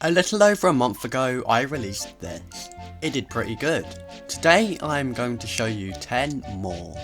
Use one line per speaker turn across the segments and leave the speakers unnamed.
A little over a month ago, I released this. It did pretty good. Today, I'm going to show you 10 more.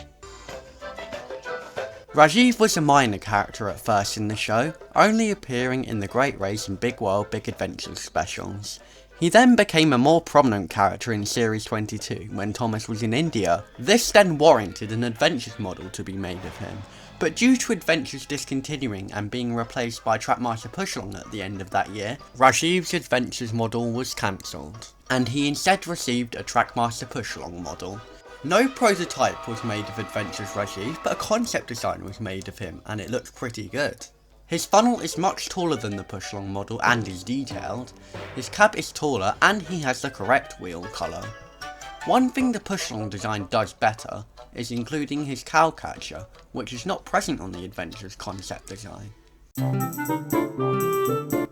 Rajiv was a minor character at first in the show, only appearing in the Great Race and Big World Big Adventures specials. He then became a more prominent character in Series 22 when Thomas was in India. This then warranted an Adventures model to be made of him, but due to Adventures discontinuing and being replaced by Trackmaster Pushlong at the end of that year, Rajiv's Adventures model was cancelled, and he instead received a Trackmaster Pushlong model. No prototype was made of Adventures Rajiv, but a concept design was made of him, and it looks pretty good. His funnel is much taller than the Pushlong model and is detailed. His cab is taller and he has the correct wheel colour. One thing the Pushlong design does better is including his cowcatcher, which is not present on the Adventures concept design.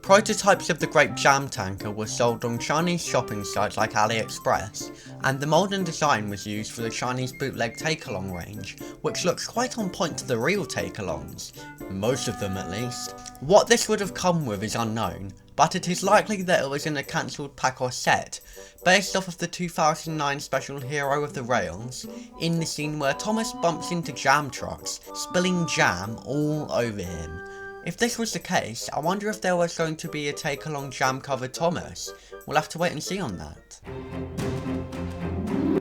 Prototypes of the Grape jam tanker were sold on Chinese shopping sites like AliExpress, and the mould and design was used for the Chinese bootleg take-along range, which looks quite on point to the real take-alongs, most of them at least. What this would have come with is unknown, but it is likely that it was in a cancelled pack or set, based off of the 2009 special Hiro of the Rails, in the scene where Thomas bumps into jam trucks, spilling jam all over him. If this was the case, I wonder if there was going to be a take-along jam-covered Thomas. We'll have to wait and see on that.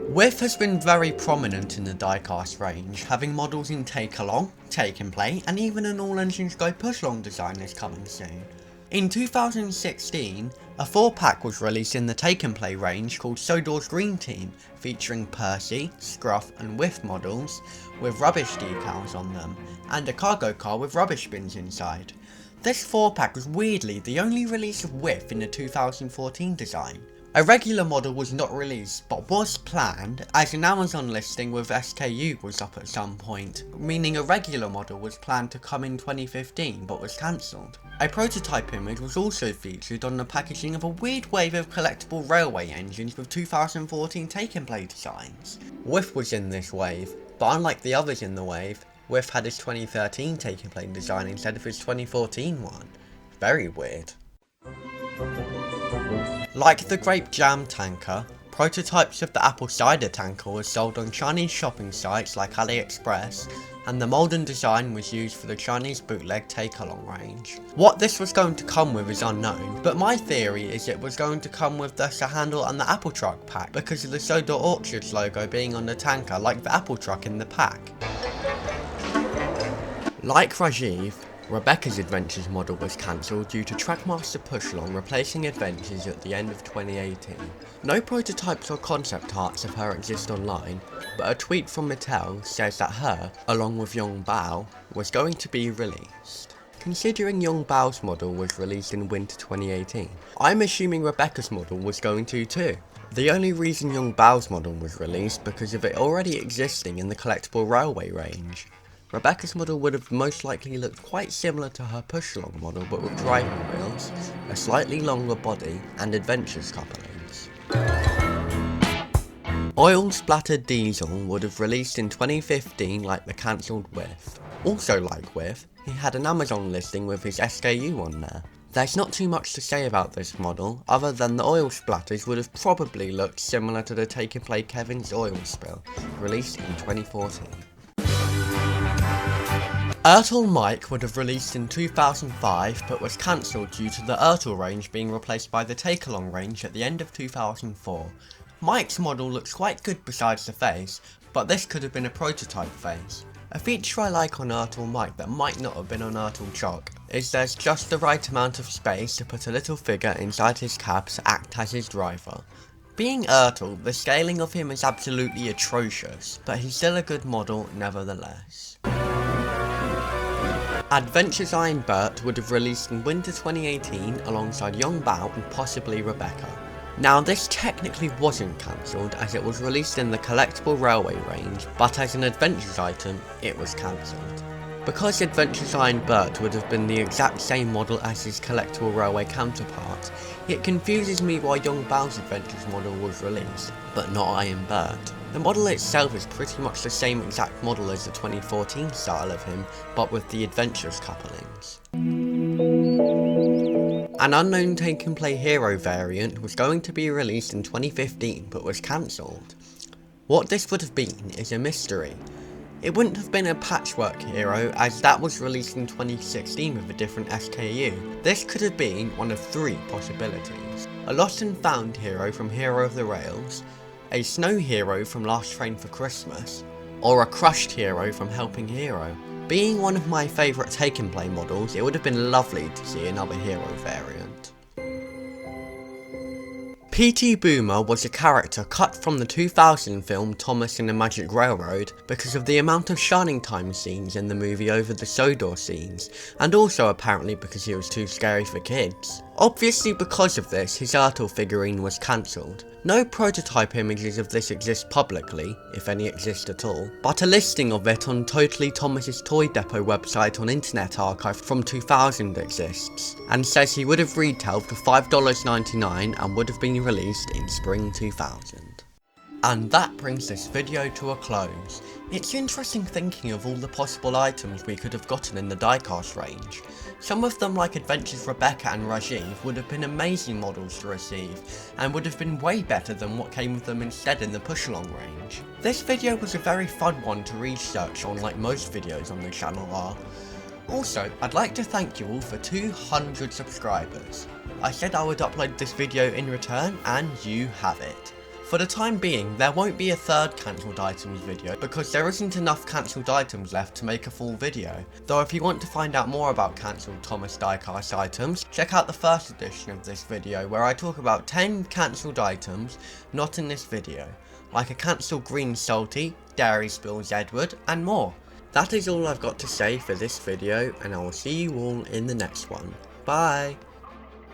Whiff has been very prominent in the diecast range, having models in Take-along, Take-n-Play, and even an all-engines go push-along design is coming soon. In 2016, a 4-pack was released in the Take-n-Play range called Sodor's Green Team, featuring Percy, Scruff and Whiff models, with rubbish decals on them, and a cargo car with rubbish bins inside. This 4-pack was weirdly the only release of Whiff in the 2014 design. A regular model was not released, but was planned, as an Amazon listing with SKU was up at some point, meaning a regular model was planned to come in 2015 but was cancelled. A prototype image was also featured on the packaging of a weird wave of collectible railway engines with 2014 Take-n-Play designs. Whiff was in this wave, but unlike the others in the wave, Whiff had his 2013 Take-n-Play design instead of his 2014 one. Very weird. Like the Grape jam tanker, prototypes of the Apple Cider tanker were sold on Chinese shopping sites like AliExpress, and the mould and design was used for the Chinese bootleg take-along range. What this was going to come with is unknown, but my theory is it was going to come with the handle and the Apple Truck pack because of the Sodor Orchards logo being on the tanker like the Apple Truck in the pack. Like Rajiv, Rebecca's Adventures model was cancelled due to Trackmaster Pushlong replacing Adventures at the end of 2018. No prototypes or concept arts of her exist online, but a tweet from Mattel says that her, along with Yong Bao, was going to be released. Considering Yong Bao's model was released in winter 2018, I'm assuming Rebecca's model was going to too. The only reason Yong Bao's model was released because of it already existing in the collectible railway range. Rebecca's model would have most likely looked quite similar to her push-along model but with driving wheels, a slightly longer body, and Adventures couplings. Oil Splattered Diesel would have released in 2015 like the cancelled Whiff. Also like Whiff, he had an Amazon listing with his SKU on there. There's not too much to say about this model, other than the oil splatters would have probably looked similar to the Take-n-Play Covens oil spill, released in 2014. ERTL Mike would have released in 2005 but was cancelled due to the ERTL range being replaced by the Take-along range at the end of 2004. Mike's model looks quite good besides the face, but this could have been a prototype face. A feature I like on ERTL Mike that might not have been on ERTL Choc is there's just the right amount of space to put a little figure inside his cab to act as his driver. Being ERTL, the scaling of him is absolutely atrocious, but he's still a good model nevertheless. Adventures Iron Bert would have released in winter 2018 alongside Yong Bao and possibly Rebecca. Now this technically wasn't cancelled as it was released in the collectible railway range, but as an Adventures item, it was cancelled. Because Adventures Iron Bert would have been the exact same model as his collectible railway counterpart, it confuses me why Yong Bao's Adventures model was released, but not Iron Bert. The model itself is pretty much the same exact model as the 2014 style of him, but with the Adventures couplings. An Unknwn Take-n-Play Hiro variant was going to be released in 2015 but was cancelled. What this would have been is a mystery. It wouldn't have been a patchwork Hiro, as that was released in 2016 with a different SKU. This could have been one of 3 possibilities. A lost and found Hiro from Hero of the Rails, a snow Hiro from Last Train for Christmas, or a crushed Hiro from Helping Hero. Being one of my favourite Take-n-Play models, it would have been lovely to see another Hiro variant. PT Boomer was a character cut from the 2000 film Thomas and the Magic Railroad because of the amount of shining time scenes in the movie over the Sodor scenes, and also apparently because he was too scary for kids. Obviously because of this, his ERTL figurine was cancelled. No prototype images of this exist publicly, if any exist at all, but a listing of it on Totally Thomas's Toy Depot website on Internet Archive from 2000 exists, and says he would have retailed for $5.99 and would have been released in spring 2000. And that brings this video to a close. It's interesting thinking of all the possible items we could have gotten in the diecast range. Some of them, like Adventures Rebecca and Rajiv, would have been amazing models to receive, and would have been way better than what came with them instead in the push-along range. This video was a very fun one to research on, like most videos on the channel are. Also, I'd like to thank you all for 200 subscribers. I said I would upload this video in return, and you have it. For the time being, there won't be a third cancelled items video because there isn't enough cancelled items left to make a full video. Though if you want to find out more about cancelled Thomas diecast items, check out the first edition of this video where I talk about 10 cancelled items not in this video, like a cancelled Green Salty, Dairy Spills Edward, and more. That is all I've got to say for this video, and I will see you all in the next one. Bye!